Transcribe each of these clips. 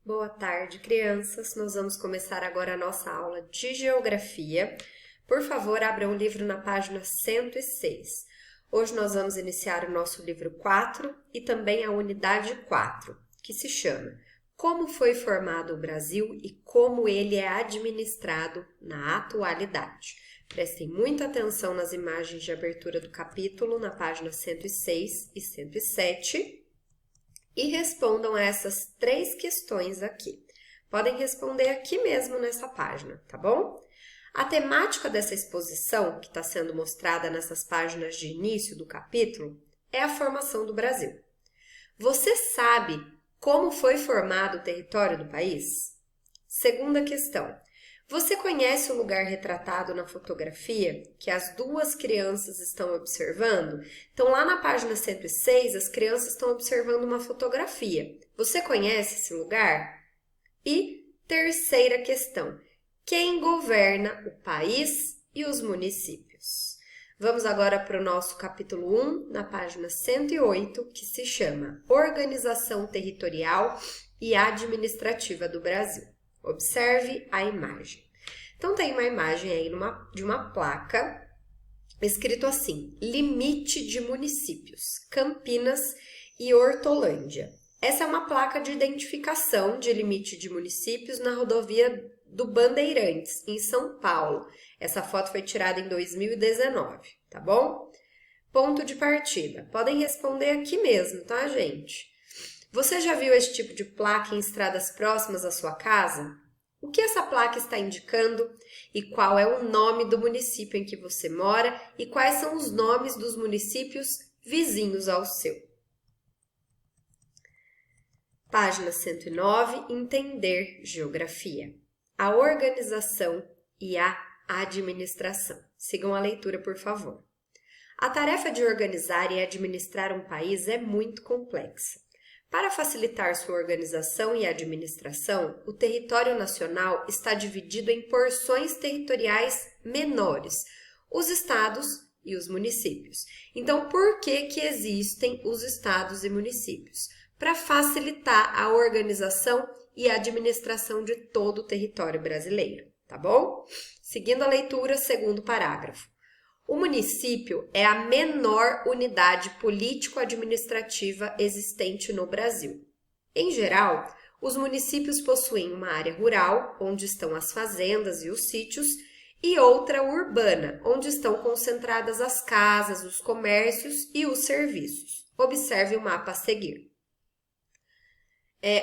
Boa tarde, crianças. Nós vamos começar agora a nossa aula de geografia. Por favor, abra o livro na página 106. Hoje nós vamos iniciar o nosso livro 4 e também a unidade 4, que se chama Como foi formado o Brasil e como ele é administrado na atualidade. Prestem muita atenção nas imagens de abertura do capítulo na página 106 e 107. E respondam a essas 3 questões aqui. Podem responder aqui mesmo nessa página, tá bom? A temática dessa exposição, que está sendo mostrada nessas páginas de início do capítulo, é a formação do Brasil. Você sabe como foi formado o território do país? Segunda questão. Você conhece o lugar retratado na fotografia que as 2 crianças estão observando? Então, lá na página 106, as crianças estão observando uma fotografia. Você conhece esse lugar? E terceira questão. Quem governa o país e os municípios? Vamos agora para o nosso capítulo 1, na página 108, que se chama Organização Territorial e Administrativa do Brasil. Observe a imagem. Então, tem uma imagem aí de uma placa escrito assim, Limite de Municípios, Campinas e Hortolândia. Essa é uma placa de identificação de limite de municípios na rodovia do Bandeirantes, em São Paulo. Essa foto foi tirada em 2019, tá bom? Ponto de partida. Podem responder aqui mesmo, tá, gente? Você já viu esse tipo de placa em estradas próximas à sua casa? O que essa placa está indicando e qual é o nome do município em que você mora e quais são os nomes dos municípios vizinhos ao seu? Página 109, Entender Geografia. A organização e a administração. Sigam a leitura, por favor. A tarefa de organizar e administrar um país é muito complexa. Para facilitar sua organização e administração, o território nacional está dividido em porções territoriais menores, os estados e os municípios. Então, por que existem os estados e municípios? Para facilitar a organização e a administração de todo o território brasileiro, tá bom? Seguindo a leitura, segundo parágrafo. O município é a menor unidade político-administrativa existente no Brasil. Em geral, os municípios possuem uma área rural, onde estão as fazendas e os sítios, e outra urbana, onde estão concentradas as casas, os comércios e os serviços. Observe o mapa a seguir.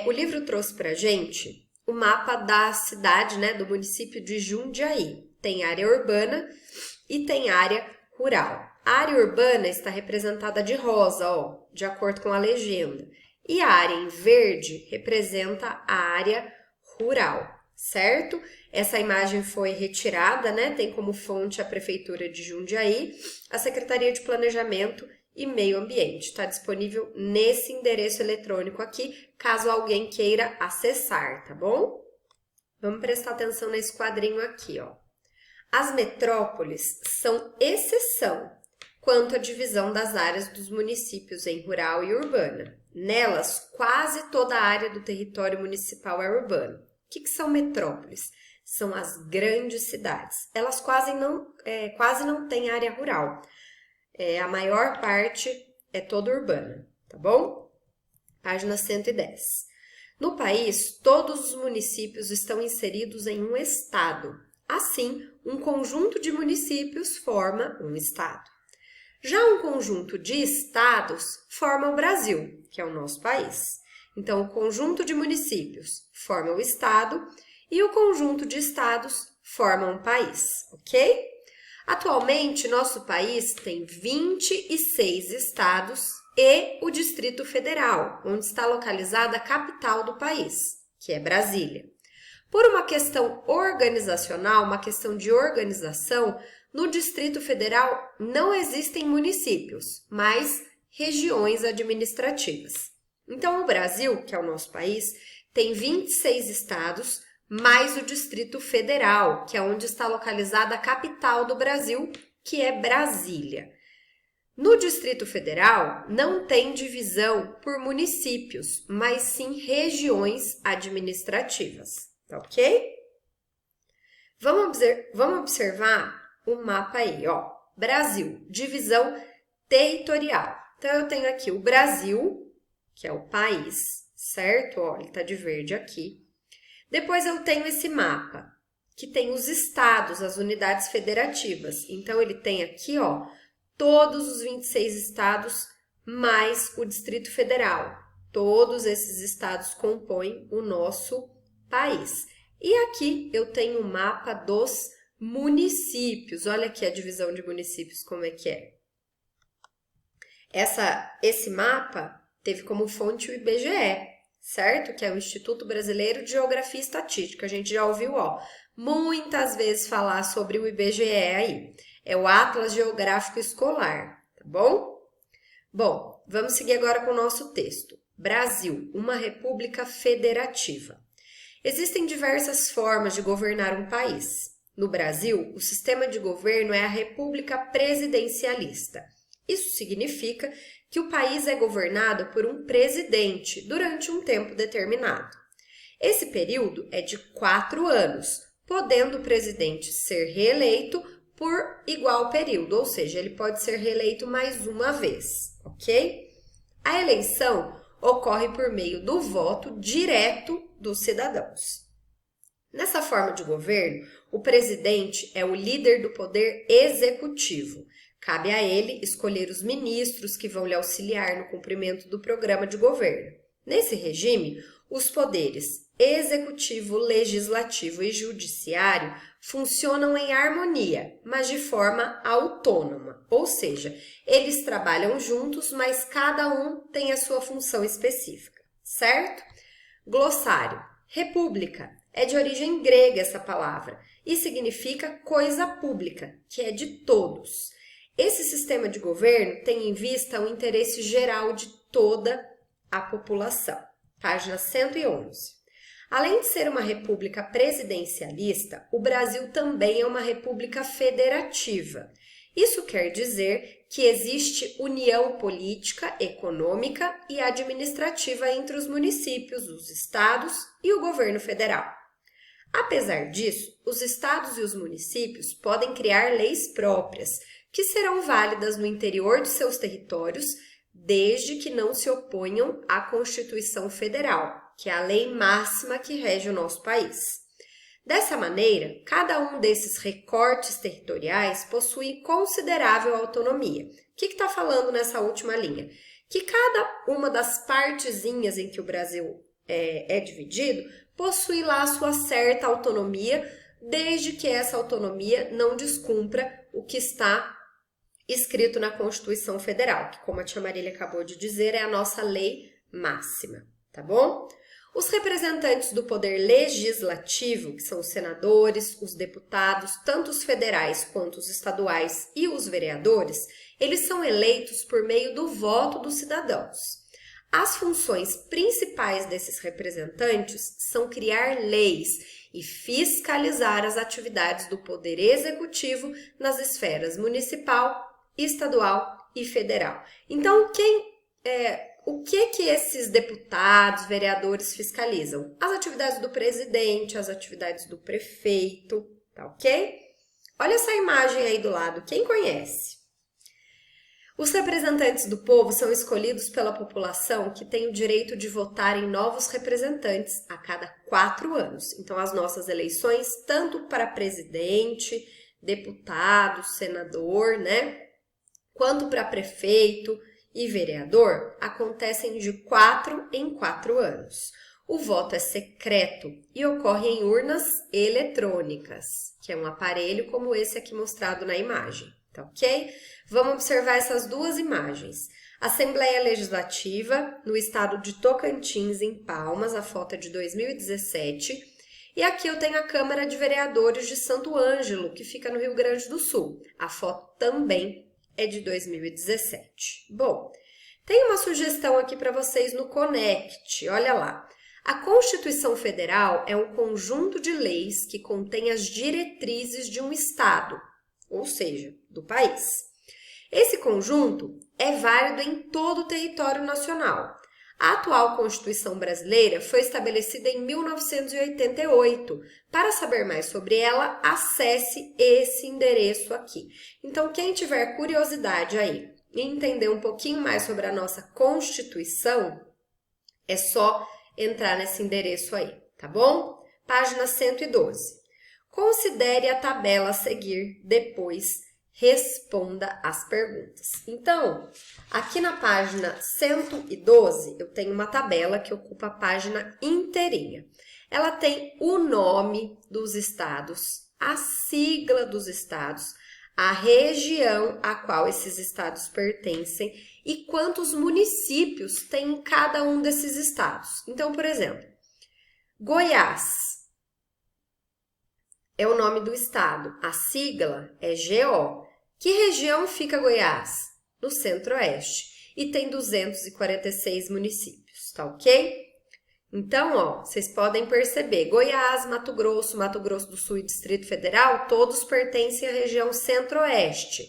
O livro trouxe para a gente o mapa da cidade, do município de Jundiaí. Tem área urbana e tem área rural. A área urbana está representada de rosa, de acordo com a legenda. E a área em verde representa a área rural, certo? Essa imagem foi retirada, tem como fonte a Prefeitura de Jundiaí, a Secretaria de Planejamento e Meio Ambiente. Está disponível nesse endereço eletrônico aqui, caso alguém queira acessar, tá bom? Vamos prestar atenção nesse quadrinho aqui, As metrópoles são exceção quanto à divisão das áreas dos municípios em rural e urbana. Nelas, quase toda a área do território municipal é urbana. O que são metrópoles? São as grandes cidades. Elas quase não têm área rural. A maior parte é toda urbana, tá bom? Página 110. No país, todos os municípios estão inseridos em um estado. Assim, um conjunto de municípios forma um estado. Já um conjunto de estados forma o Brasil, que é o nosso país. Então, o conjunto de municípios forma o estado e o conjunto de estados forma um país, ok? Atualmente, nosso país tem 26 estados e o Distrito Federal, onde está localizada a capital do país, que é Brasília. Por uma questão organizacional, uma questão de organização, no Distrito Federal não existem municípios, mas regiões administrativas. Então, o Brasil, que é o nosso país, tem 26 estados, mais o Distrito Federal, que é onde está localizada a capital do Brasil, que é Brasília. No Distrito Federal, não tem divisão por municípios, mas sim regiões administrativas, tá ok? Vamos observar o mapa aí, ó. Brasil, divisão territorial. Então, eu tenho aqui o Brasil, que é o país, certo? Ó, ele tá de verde aqui. Depois eu tenho esse mapa, que tem os estados, as unidades federativas. Então, ele tem aqui, ó, todos os 26 estados mais o Distrito Federal. Todos esses estados compõem o nosso país. E aqui eu tenho o mapa dos municípios. Olha aqui a divisão de municípios, como é que é. Esse mapa teve como fonte o IBGE, certo? Que é o Instituto Brasileiro de Geografia e Estatística. A gente já ouviu, ó, muitas vezes falar sobre o IBGE aí. É o Atlas Geográfico Escolar, tá bom? Bom, vamos seguir agora com o nosso texto. Brasil, uma república federativa. Existem diversas formas de governar um país. No Brasil, o sistema de governo é a república presidencialista. Isso significa que o país é governado por um presidente durante um tempo determinado. Esse período é de 4 anos, podendo o presidente ser reeleito por igual período, ou seja, ele pode ser reeleito mais uma vez, ok? A eleição ocorre por meio do voto direto dos cidadãos. Nessa forma de governo, o presidente é o líder do poder executivo. Cabe a ele escolher os ministros que vão lhe auxiliar no cumprimento do programa de governo. Nesse regime, os poderes executivo, legislativo e judiciário funcionam em harmonia, mas de forma autônoma, ou seja, eles trabalham juntos, mas cada um tem a sua função específica, certo? Glossário. República é de origem grega essa palavra e significa coisa pública, que é de todos. Esse sistema de governo tem em vista o interesse geral de toda a população. Página 111. Além de ser uma república presidencialista, o Brasil também é uma república federativa. Isso quer dizer que existe união política, econômica e administrativa entre os municípios, os estados e o governo federal. Apesar disso, os estados e os municípios podem criar leis próprias, que serão válidas no interior de seus territórios, desde que não se oponham à Constituição Federal, que é a lei máxima que rege o nosso país. Dessa maneira, cada um desses recortes territoriais possui considerável autonomia. O que está falando nessa última linha? Que cada uma das partezinhas em que o Brasil é dividido possui lá a sua certa autonomia, desde que essa autonomia não descumpra o que está escrito na Constituição Federal, que, como a tia Marília acabou de dizer, é a nossa lei máxima, tá bom? Os representantes do poder legislativo, que são os senadores, os deputados, tanto os federais quanto os estaduais e os vereadores, eles são eleitos por meio do voto dos cidadãos. As funções principais desses representantes são criar leis e fiscalizar as atividades do poder executivo nas esferas municipal, estadual e federal. Então, o que esses deputados, vereadores fiscalizam? As atividades do presidente, as atividades do prefeito, tá ok? Olha essa imagem aí do lado, quem conhece? Os representantes do povo são escolhidos pela população que tem o direito de votar em novos representantes a cada 4 anos. Então, as nossas eleições, tanto para presidente, deputado, senador, né? Quanto para prefeito e vereador, acontecem de 4 em 4 anos. O voto é secreto e ocorre em urnas eletrônicas, que é um aparelho como esse aqui mostrado na imagem, tá ok? Vamos observar essas duas imagens. Assembleia Legislativa, no estado de Tocantins, em Palmas, a foto é de 2017. E aqui eu tenho a Câmara de Vereadores de Santo Ângelo, que fica no Rio Grande do Sul. A foto também é de 2017. Bom, tem uma sugestão aqui para vocês no Conect, olha lá. A Constituição Federal é um conjunto de leis que contém as diretrizes de um estado, ou seja, do país. Esse conjunto é válido em todo o território nacional. A atual Constituição brasileira foi estabelecida em 1988. Para saber mais sobre ela, acesse esse endereço aqui. Então, quem tiver curiosidade aí e entender um pouquinho mais sobre a nossa Constituição, é só entrar nesse endereço aí, tá bom? Página 112. Considere a tabela a seguir, depois responda as perguntas. Então, aqui na página 112, eu tenho uma tabela que ocupa a página inteirinha. Ela tem o nome dos estados, a sigla dos estados, a região a qual esses estados pertencem e quantos municípios tem em cada um desses estados. Então, por exemplo, Goiás é o nome do estado, a sigla é GO. Que região fica Goiás? No Centro-Oeste e tem 246 municípios, tá ok? Então, ó, vocês podem perceber, Goiás, Mato Grosso do Sul e Distrito Federal, todos pertencem à região Centro-Oeste.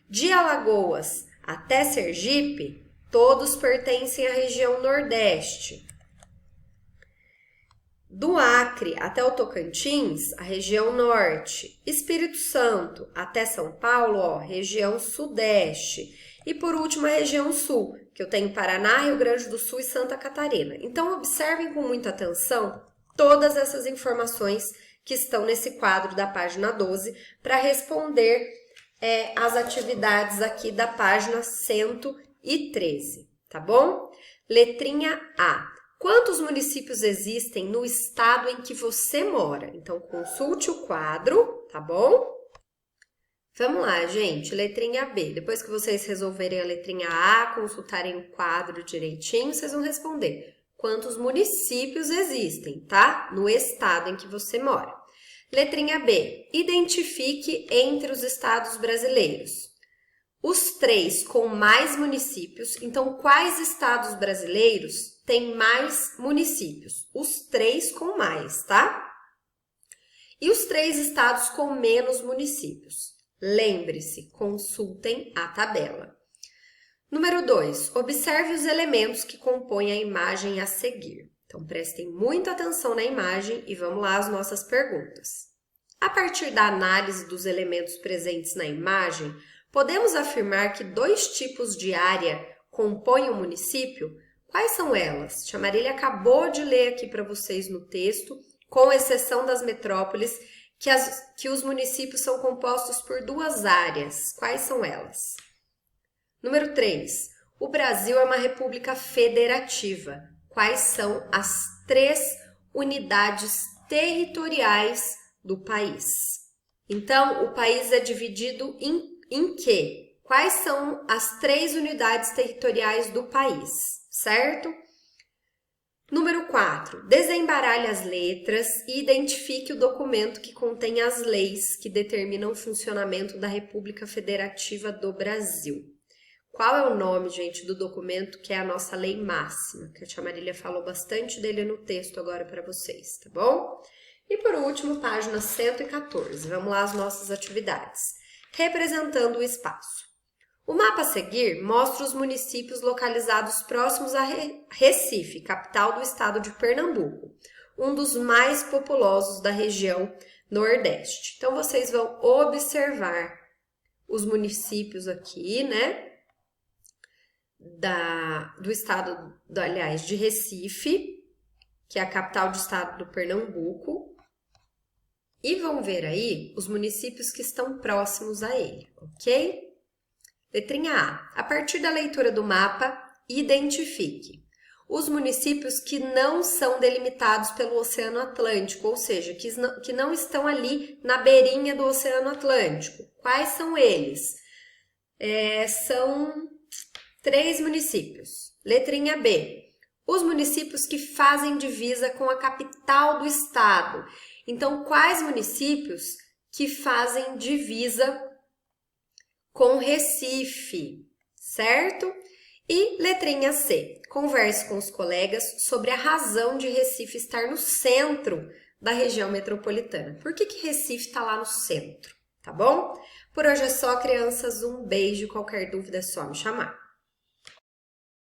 De Alagoas até Sergipe, todos pertencem à região Nordeste. Do Acre até o Tocantins, a região Norte. Espírito Santo até São Paulo, ó, região Sudeste. E por último, a região Sul, que eu tenho Paraná, Rio Grande do Sul e Santa Catarina. Então, observem com muita atenção todas essas informações que estão nesse quadro da página 12 para responder as atividades aqui da página 113, tá bom? Letrinha A. Quantos municípios existem no estado em que você mora? Então, consulte o quadro, tá bom? Vamos lá, gente. Letrinha B. Depois que vocês resolverem a letrinha A, consultarem o quadro direitinho, vocês vão responder. Quantos municípios existem, tá? No estado em que você mora. Letrinha B. Identifique entre os estados brasileiros os 3 com mais municípios. Então, quais estados brasileiros têm mais municípios? Os 3 com mais, tá? E os 3 estados com menos municípios? Lembre-se, consultem a tabela. Número 2. Observe os elementos que compõem a imagem a seguir. Então, prestem muita atenção na imagem e vamos lá às nossas perguntas. A partir da análise dos elementos presentes na imagem, podemos afirmar que 2 tipos de área compõem o município? Quais são elas? Tia Marília acabou de ler aqui para vocês no texto, com exceção das metrópoles, que os municípios são compostos por 2 áreas. Quais são elas? Número 3. O Brasil é uma república federativa. Quais são as 3 unidades territoriais do país? Então, o país é dividido em quê? Quais são as 3 unidades territoriais do país, certo? Número 4. Desembaralhe as letras e identifique o documento que contém as leis que determinam o funcionamento da República Federativa do Brasil. Qual é o nome, gente, do documento que é a nossa lei máxima? Que a tia Marília falou bastante dele no texto agora para vocês, tá bom? E por último, página 114. Vamos lá às nossas atividades. Representando o espaço. O mapa a seguir mostra os municípios localizados próximos a Recife, capital do estado de Pernambuco, um dos mais populosos da região Nordeste. Então, vocês vão observar os municípios aqui, né, do estado, aliás, de Recife, que é a capital do estado do Pernambuco, e vão ver aí os municípios que estão próximos a ele, ok? Letrinha A. A partir da leitura do mapa, identifique os municípios que não são delimitados pelo Oceano Atlântico, ou seja, que não estão ali na beirinha do Oceano Atlântico. Quais são eles? São 3 municípios. Letrinha B. Os municípios que fazem divisa com a capital do estado. Então, quais municípios que fazem divisa com Recife, certo? E letrinha C. Converse com os colegas sobre a razão de Recife estar no centro da região metropolitana. Por que Recife está lá no centro, tá bom? Por hoje é só, crianças. Um beijo. Qualquer dúvida é só me chamar.